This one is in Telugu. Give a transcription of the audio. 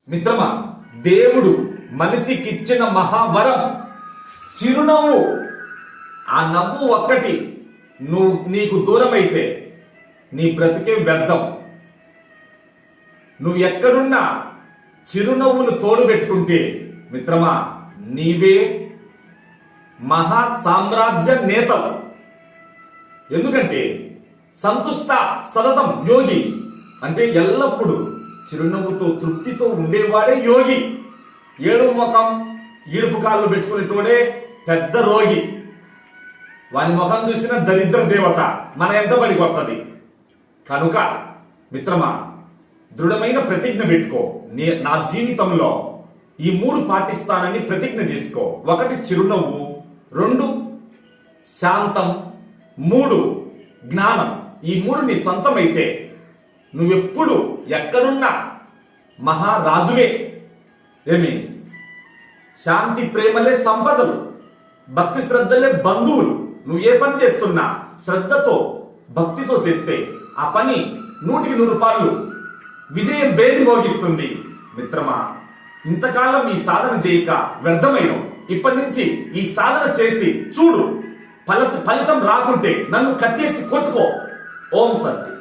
మిత్రమా, దేవుడు మనిషికిచ్చిన మహావరం చిరునవ్వు. ఆ నవ్వు ఒక్కటి నీకు దూరమైతే నీ బ్రతికే వ్యర్థం. నువ్వు ఎక్కడున్నా చిరునవ్వును తోడు పెట్టుకుంటే మిత్రమా, నీవే మహా సామ్రాజ్య నేతవు. ఎందుకంటే సంతుష్ట సతతం యోగి అంటే ఎల్లప్పుడూ చిరునవ్వుతో తృప్తితో ఉండేవాడే యోగి. ఏడు ముఖం ఈడుపు కాళ్ళు పెట్టుకునేటోడే పెద్ద రోగి. వాని ముఖం చూసిన దరిద్ర దేవత మన ఎంత పడి కొడుతుంది. కనుక మిత్రమా, దృఢమైన ప్రతిజ్ఞ పెట్టుకో. నా జీవితంలో ఈ 3 పాటిస్తానని ప్రతిజ్ఞ చేసుకో. 1 చిరునవ్వు, 2 శాంతం, 3 జ్ఞానం. ఈ 3 నీ సొంతమైతే నువ్వెప్పుడు ఎక్కడున్నా మహారాజువే. ఏమి శాంతి ప్రేమలే సంపదలు, భక్తి శ్రద్ధలే బంధువులు. నువ్వు ఏ పని చేస్తున్నా శ్రద్ధతో భక్తితో చేస్తే ఆ పని 100కి 100 రూపాయలు విజయం బేరి మోగిస్తుంది. మిత్రమా, ఇంతకాలం ఈ సాధన చేయక వ్యర్థమైనవు. ఇప్పటి నుంచి ఈ సాధన చేసి చూడు. ఫలితం రాకుంటే నన్ను కట్టేసి కొట్టుకో. ఓం స్వస్తి.